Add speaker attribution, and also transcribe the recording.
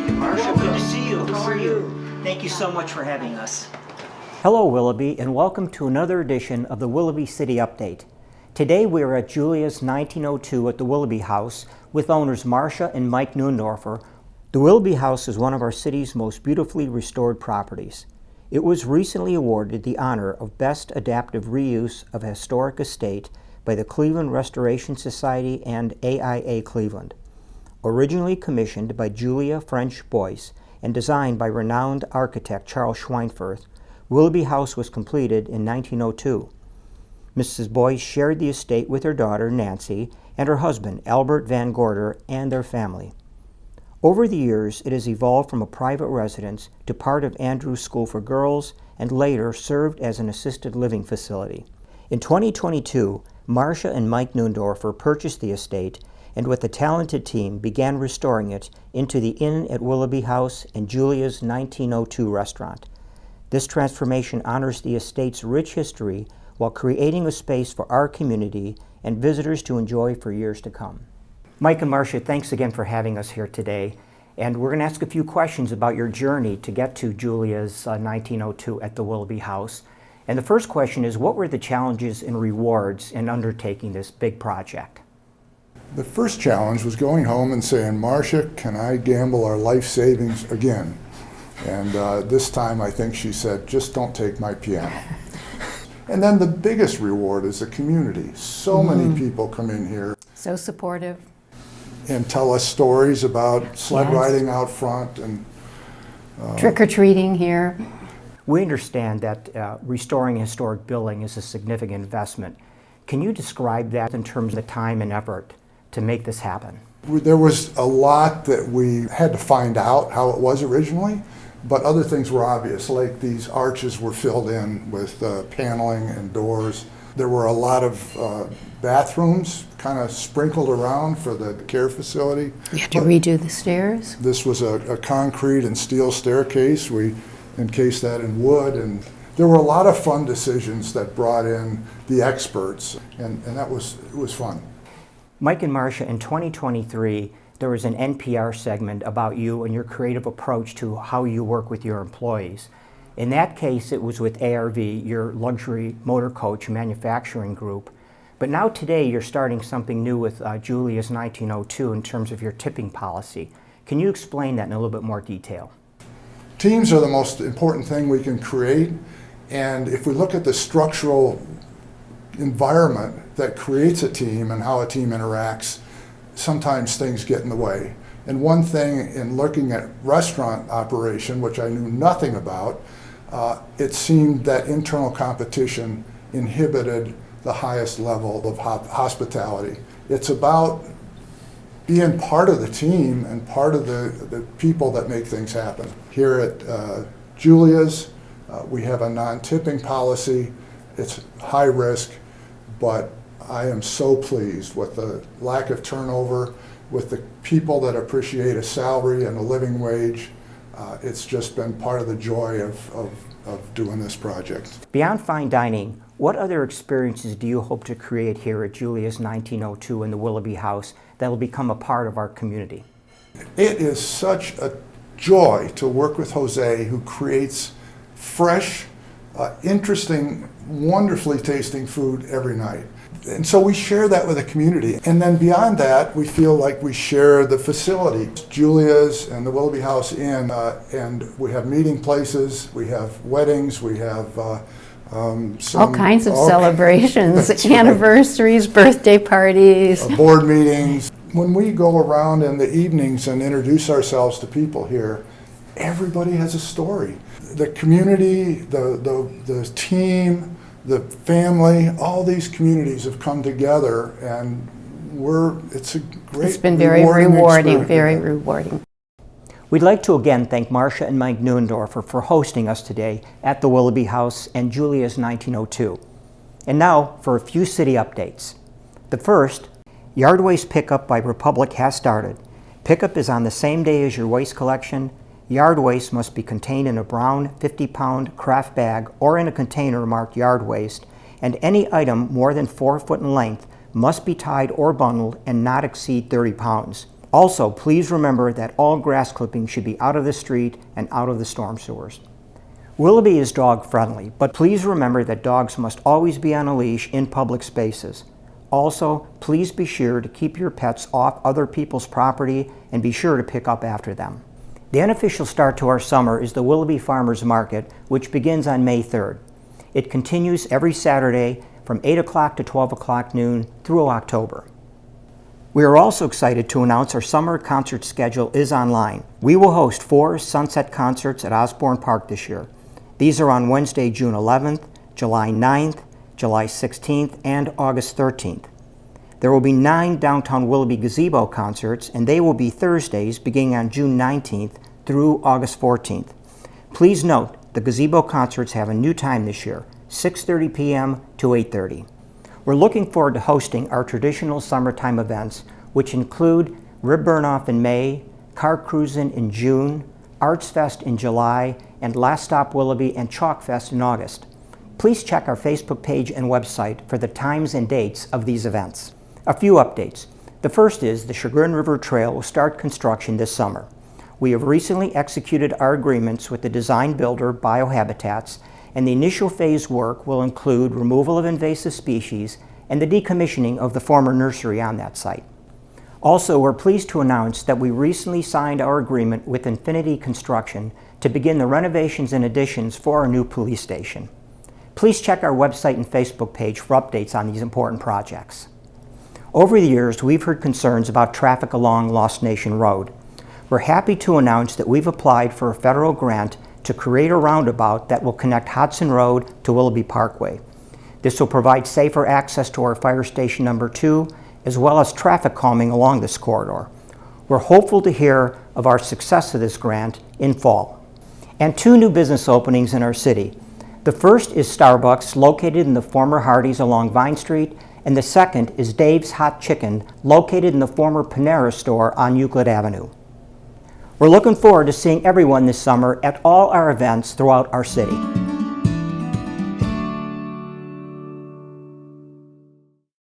Speaker 1: Mike and Marcia, good to see you. How are you? Thank you so much for having us.
Speaker 2: Hello Willoughby, and welcome to another edition of the Willoughby City Update. Today we are at Julia's 1902 at the Willoughby House with owners Marcia and Mike Neundorfer. The Willoughby House is one of our city's most beautifully restored properties. It was recently awarded the honor of Best Adaptive Reuse of a Historic Estate by the Cleveland Restoration Society and AIA Cleveland. Originally commissioned by Julia French Boyce and designed by renowned architect Charles Schweinfurth, Willoughby House was completed in 1902. Mrs. Boyce shared the estate with her daughter Nancy and her husband Albert Van Gorder and their family. Over the years, it has evolved from a private residence to part of Andrews School for Girls and later served as an assisted living facility. In 2022, Marcia and Mike Neundorfer purchased the estate and with a talented team began restoring it into the Inn at Willoughby House and Julia's 1902 restaurant. This transformation honors the estate's rich history while creating a space for our community and visitors to enjoy for years to come. Mike and Marcia, thanks again for having us here today. And we're going to ask a few questions about your journey to get to Julia's 1902 at the Willoughby House. And the first question is, what were the challenges and rewards in undertaking this big project?
Speaker 3: The first challenge was going home and saying, Marcia, can I gamble our life savings again? And this time I think she said, just don't take my piano. And then the biggest reward is the community. So many people come in here.
Speaker 4: So supportive.
Speaker 3: And tell us stories about sled riding out front and
Speaker 4: trick-or-treating here.
Speaker 2: We understand that restoring a historic building is a significant investment. Can you describe that in terms of the time and effort to make this happen?
Speaker 3: There was a lot that we had to find out how it was originally, but other things were obvious, like these arches were filled in with paneling and doors. There were a lot of bathrooms kind of sprinkled around for the care facility.
Speaker 4: You had to redo the stairs.
Speaker 3: This was a concrete and steel staircase. We encased that in wood, and there were a lot of fun decisions that brought in the experts, and it was fun.
Speaker 2: Mike and Marcia, in 2023, there was an NPR segment about you and your creative approach to how you work with your employees. In that case, it was with ARV, your luxury motor coach manufacturing group. But now today, you're starting something new with Julia's 1902 in terms of your tipping policy. Can you explain that in a little bit more detail?
Speaker 3: Teams are the most important thing we can create, and if we look at the structural environment that creates a team and how a team interacts, sometimes things get in the way. And one thing in looking at restaurant operation, which I knew nothing about, it seemed that internal competition inhibited the highest level of hospitality. It's about being part of the team and part of the people that make things happen. Here at Julia's, we have a non-tipping policy. It's high risk, but I am so pleased with the lack of turnover, with the people that appreciate a salary and a living wage. It's just been part of the joy of doing this project.
Speaker 2: Beyond fine dining, what other experiences do you hope to create here at Julia's 1902 in the Willoughby House that will become a part of our community?
Speaker 3: It is such a joy to work with Jose, who creates fresh, interesting, wonderfully tasting food every night. And so we share that with the community. And then beyond that, we feel like we share the facility. Julia's and the Willoughby House Inn, and we have meeting places, we have weddings, we have
Speaker 4: all kinds of celebrations, anniversaries, birthday parties.
Speaker 3: Board meetings. When we go around in the evenings and introduce ourselves to people here, everybody has a story. The community, the team, the family, all these communities have come together, and it's a great,
Speaker 4: it's been very rewarding, very rewarding.
Speaker 2: We'd like to again thank Marcia and Mike Neundorfer for hosting us today at the Willoughby House and Julia's 1902. And now for a few city updates. The first, yard waste pickup by Republic has started. Pickup is on the same day as your waste collection. Yard waste must be contained in a brown 50-pound craft bag or in a container marked yard waste, and any item more than 4 foot in length must be tied or bundled and not exceed 30 pounds. Also, please remember that all grass clippings should be out of the street and out of the storm sewers. Willoughby is dog friendly, but please remember that dogs must always be on a leash in public spaces. Also, please be sure to keep your pets off other people's property and be sure to pick up after them. The unofficial start to our summer is the Willoughby Farmers Market, which begins on May 3rd. It continues every Saturday from 8 o'clock to 12 o'clock noon through October. We are also excited to announce our summer concert schedule is online. We will host 4 sunset concerts at Osborne Park this year. These are on Wednesday, June 11th, July 9th, July 16th, and August 13th. There will be 9 downtown Willoughby gazebo concerts, and they will be Thursdays beginning on June 19th through August 14th. Please note, the gazebo concerts have a new time this year, 6:30 p.m. to 8:30. We're looking forward to hosting our traditional summertime events, which include Rib Burn-Off in May, Car Cruisin' in June, Arts Fest in July, and Last Stop Willoughby and Chalk Fest in August. Please check our Facebook page and website for the times and dates of these events. A few updates. The first is the Chagrin River Trail will start construction this summer. We have recently executed our agreements with the design builder Biohabitats, and the initial phase work will include removal of invasive species and the decommissioning of the former nursery on that site. Also, we're pleased to announce that we recently signed our agreement with Infinity Construction to begin the renovations and additions for our new police station. Please check our website and Facebook page for updates on these important projects. Over the years, we've heard concerns about traffic along Lost Nation Road. We're happy to announce that we've applied for a federal grant to create a roundabout that will connect Hudson Road to Willoughby Parkway. This will provide safer access to our fire station number 2, as well as traffic calming along this corridor. We're hopeful to hear of our success of this grant in fall. And 2 new business openings in our city. The first is Starbucks, located in the former Hardee's along Vine Street, and the second is Dave's Hot Chicken, located in the former Panera store on Euclid Avenue. We're looking forward to seeing everyone this summer at all our events throughout our city.